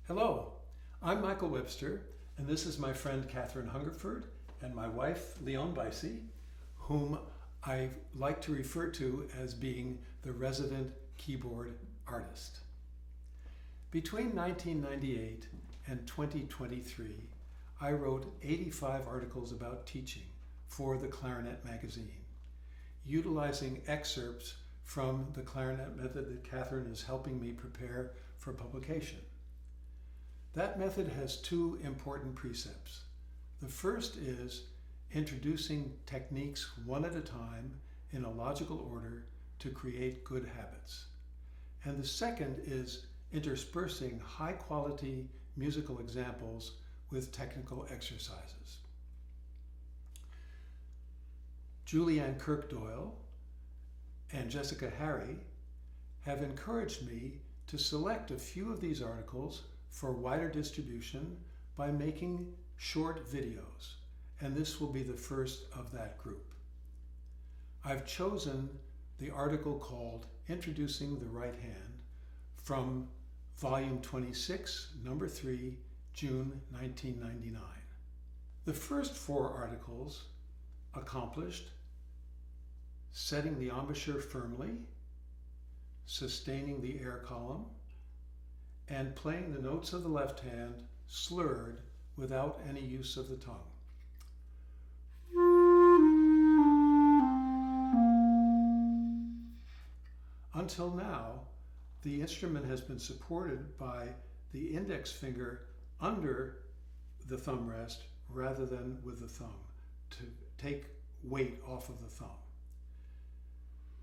Hello, I'm Michael Webster, and this is my friend Catherine Hungerford and my wife Leon Bicey, whom I like to refer to as being the resident keyboard artist. Between 1998 and 2023, I wrote 85 articles about teaching for the Clarinet magazine, utilizing excerpts from the Clarinet method that Catherine is helping me prepare for publication. That method has two important precepts. The first is introducing techniques one at a time in a logical order to create good habits. And the second is interspersing high-quality musical examples with technical exercises. Julianne Kirkdoyle and Jessica Harry have encouraged me to select a few of these articles for wider distribution by making short videos, and this will be the first of that group. I've chosen the article called Introducing the Right Hand from Volume 26, Number 3, June 1999. The first four articles accomplished setting the embouchure firmly, sustaining the air column, and playing the notes of the left hand slurred without any use of the tongue. Until now, the instrument has been supported by the index finger under the thumb rest rather than with the thumb to take weight off of the thumb.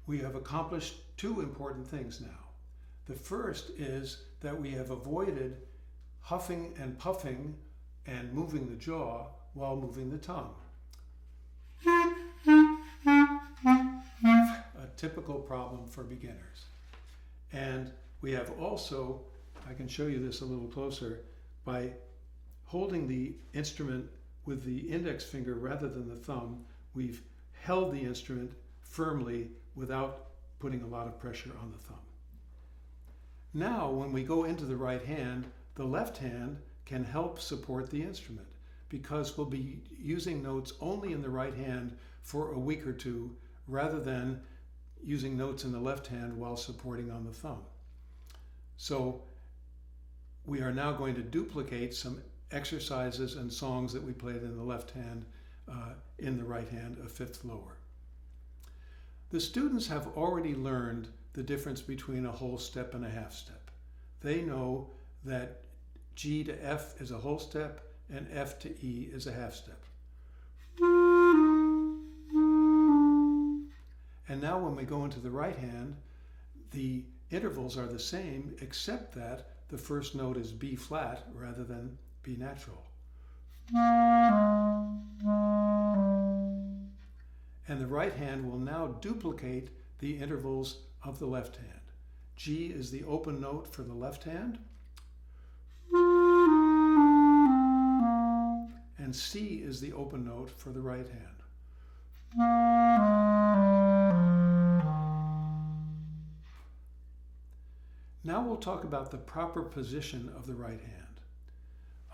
We have accomplished two important things now. The first is that we have avoided huffing and puffing and moving the jaw while moving the tongue. A typical problem for beginners. And we have also, I can show you this a little closer, by holding the instrument with the index finger rather than the thumb, we've held the instrument firmly without putting a lot of pressure on the thumb. Now, when we go into the right hand, the left hand can help support the instrument because we'll be using notes only in the right hand for a week or two rather than using notes in the left hand while supporting on the thumb. So we are now going to duplicate some exercises and songs that we played in the left hand in the right hand, a fifth lower. The students have already learned the difference between a whole step and a half step. They know that G to F is a whole step and F to E is a half step. And now when we go into the right hand, the intervals are the same except that the first note is B flat rather than B natural. And the right hand will now duplicate the intervals of the left hand. G is the open note for the left hand, and C is the open note for the right hand. Now we'll talk about the proper position of the right hand.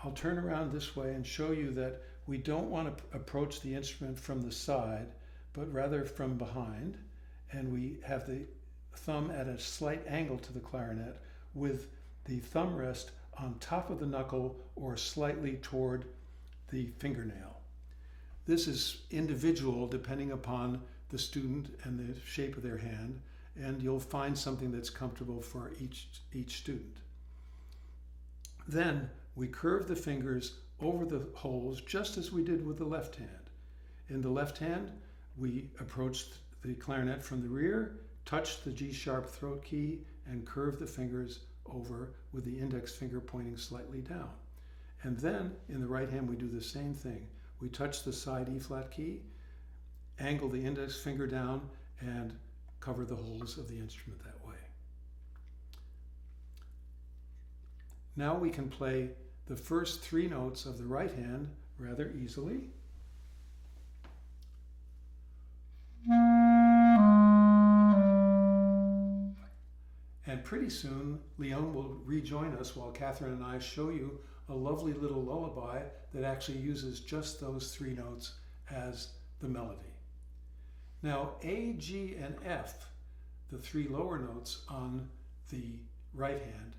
I'll turn around this way and show you that we don't want to approach the instrument from the side, but rather from behind, and we have the thumb at a slight angle to the clarinet with the thumb rest on top of the knuckle or slightly toward the fingernail. This is individual depending upon the student and the shape of their hand, and you'll find something that's comfortable for each student. Then we curve the fingers over the holes just as we did with the left hand. In the left hand, we approached the clarinet from the rear, touch the G sharp throat key, and curve the fingers over with the index finger pointing slightly down. And then in the right hand we do the same thing. We touch the side E flat key, angle the index finger down, and cover the holes of the instrument that way. Now we can play the first three notes of the right hand rather easily. And pretty soon, Leon will rejoin us while Catherine and I show you a lovely little lullaby that actually uses just those 3 notes as the melody. Now, A, G, and F, the 3 lower notes on the right hand,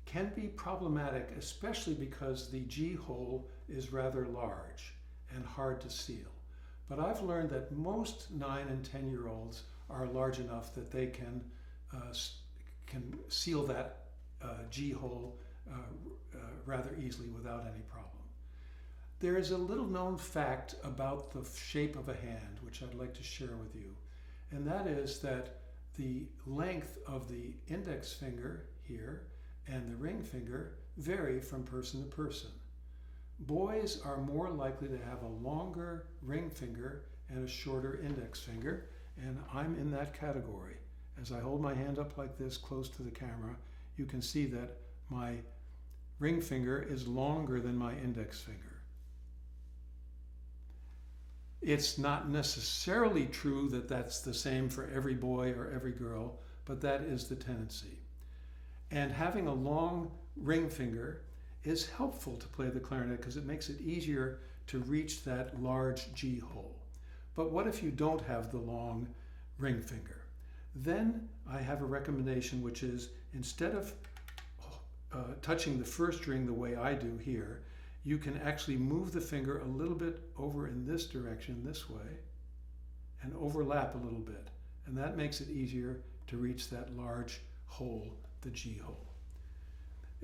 can be problematic, especially because the G hole is rather large and hard to seal. But I've learned that most 9 and 10-year-olds are large enough that they can seal that G hole rather easily without any problem. There is a little known fact about the shape of a hand which I'd like to share with you, and that is that the length of the index finger here and the ring finger vary from person to person. Boys are more likely to have a longer ring finger and a shorter index finger, and I'm in that category. As I hold my hand up like this close to the camera, you can see that my ring finger is longer than my index finger. It's not necessarily true that that's the same for every boy or every girl, but that is the tendency. And having a long ring finger is helpful to play the clarinet because it makes it easier to reach that large G hole. But what if you don't have the long ring finger? Then I have a recommendation, which is instead of touching the first ring the way I do here, you can actually move the finger a little bit over in this direction, this way, and overlap a little bit. And that makes it easier to reach that large hole, the G hole.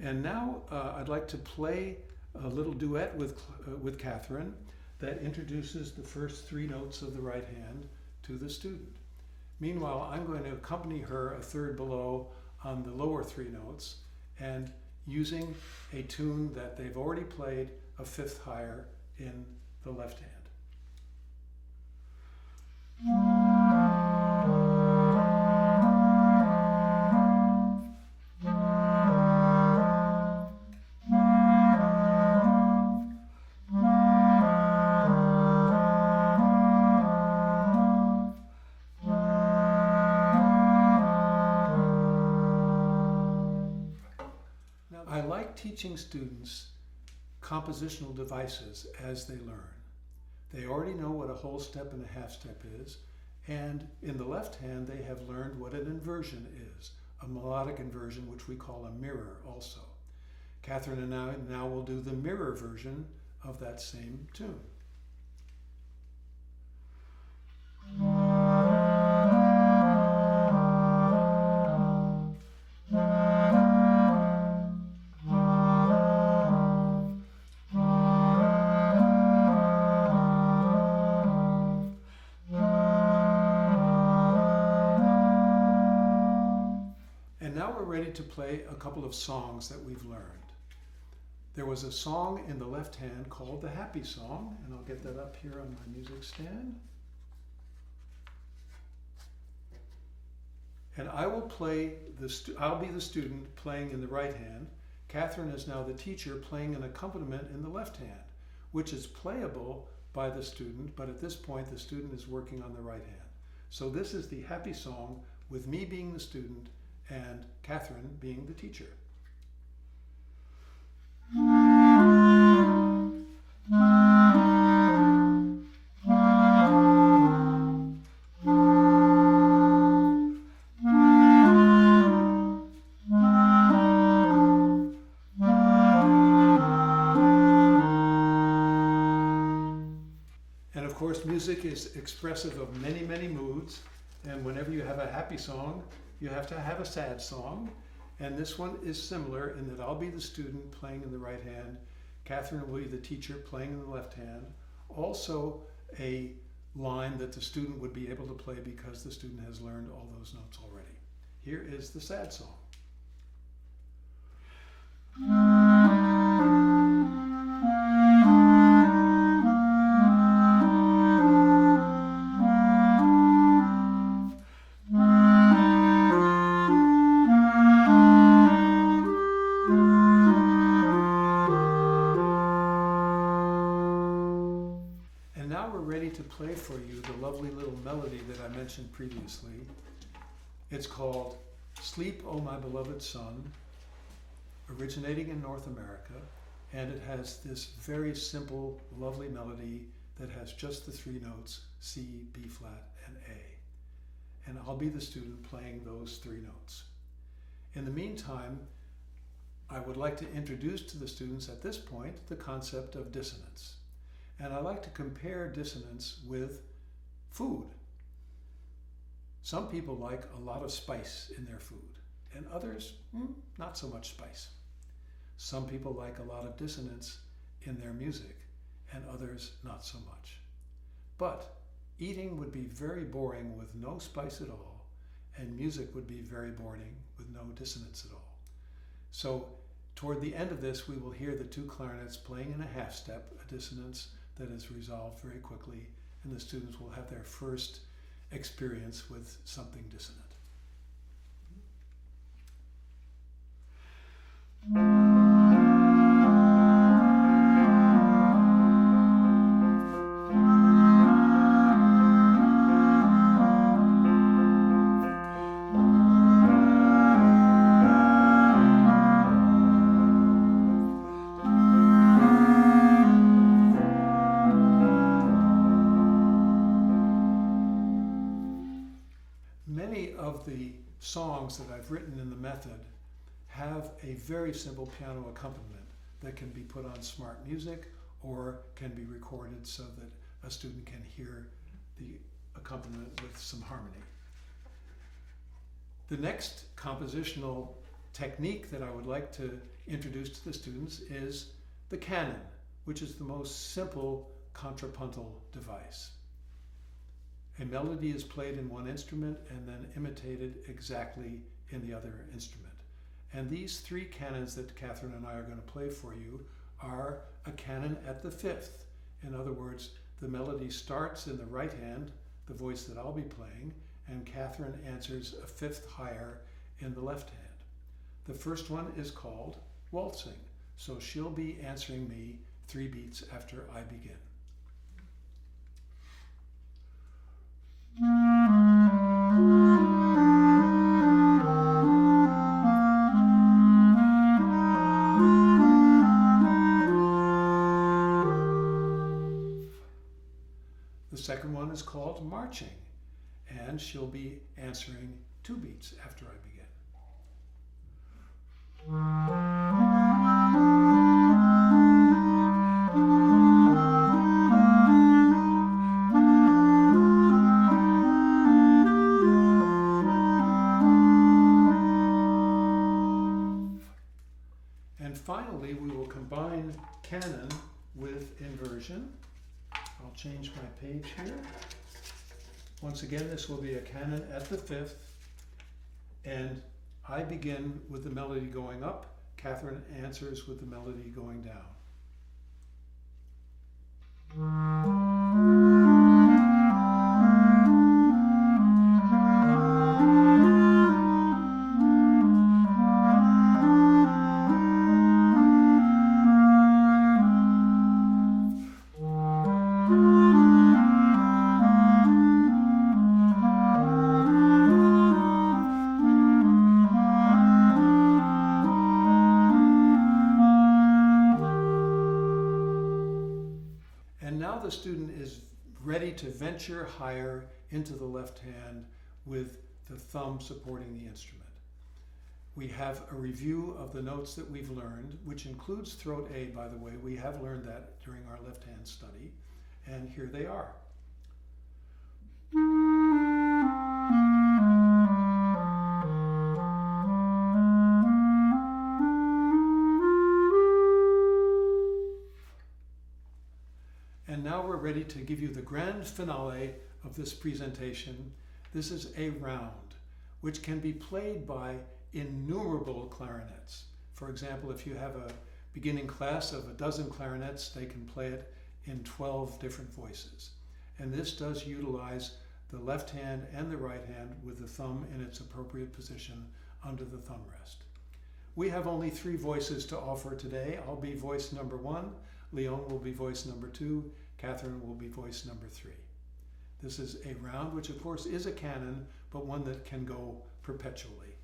And now I'd like to play a little duet with Catherine that introduces the first 3 notes of the right hand to the student. Meanwhile, I'm going to accompany her a third below on the lower 3 notes and using a tune that they've already played a 5th higher in the left hand. I like teaching students compositional devices as they learn. They already know what a whole step and a half step is, and in the left hand they have learned what an inversion is, a melodic inversion which we call a mirror also. Catherine and I now will do the mirror version of that same tune. Ready to play a couple of songs that we've learned. There was a song in the left hand called the Happy Song, and I'll get that up here on my music stand. And I will play I'll be the student playing in the right hand. Catherine is now the teacher playing an accompaniment in the left hand, which is playable by the student, but at this point the student is working on the right hand. So this is the Happy Song with me being the student and Catherine being the teacher. And of course, music is expressive of many, many moods, and whenever you have a happy song, you have to have a sad song, and this one is similar in that I'll be the student playing in the right hand, Catherine will be the teacher playing in the left hand, also a line that the student would be able to play because the student has learned all those notes already. Here is the sad song. To play for you the lovely little melody that I mentioned previously. It's called Sleep, O My Beloved Son, originating in North America, and it has this very simple, lovely melody that has just the three notes, C, B flat, and A. And I'll be the student playing those three notes. In the meantime, I would like to introduce to the students at this point the concept of dissonance. And I like to compare dissonance with food. Some people like a lot of spice in their food, and others, not so much spice. Some people like a lot of dissonance in their music, and others not so much. But eating would be very boring with no spice at all, and music would be very boring with no dissonance at all. So toward the end of this, we will hear the two clarinets playing in a half step, a dissonance that is resolved very quickly, and the students will have their first experience with something dissonant. Many of the songs that I've written in the method have a very simple piano accompaniment that can be put on smart music or can be recorded so that a student can hear the accompaniment with some harmony. The next compositional technique that I would like to introduce to the students is the canon, which is the most simple contrapuntal device. A melody is played in one instrument and then imitated exactly in the other instrument. And these three canons that Catherine and I are going to play for you are a canon at the fifth. In other words, the melody starts in the right hand, the voice that I'll be playing, and Catherine answers a fifth higher in the left hand. The first one is called waltzing, so she'll be answering me 3 beats after I begin. The second one is called marching, and she'll be answering 2 beats after I begin. And finally, we will combine canon with inversion. I'll change my page here. Once again, this will be a canon at the fifth, and I begin with the melody going up. Catherine answers with the melody going down. And now the student is ready to venture higher into the left hand with the thumb supporting the instrument. We have a review of the notes that we've learned, which includes throat A, by the way. We have learned that during our left hand study, and here they are. And now we're ready to give you the grand finale of this presentation. This is a round, which can be played by innumerable clarinets. For example, if you have a beginning class of a dozen clarinets, they can play it in 12 different voices. And this does utilize the left hand and the right hand with the thumb in its appropriate position under the thumb rest. We have only 3 voices to offer today. I'll be voice number 1, Leon will be voice number 2, Catherine will be voice number 3. This is a round, which of course is a canon, but one that can go perpetually.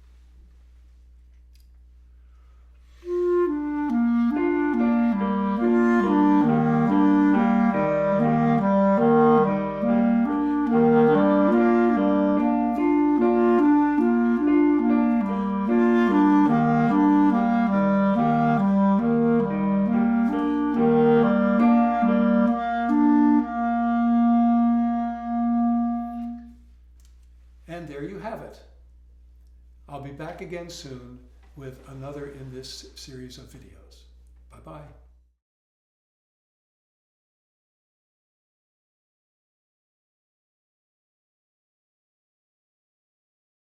have it. I'll be back again soon with another in this series of videos. Bye-bye.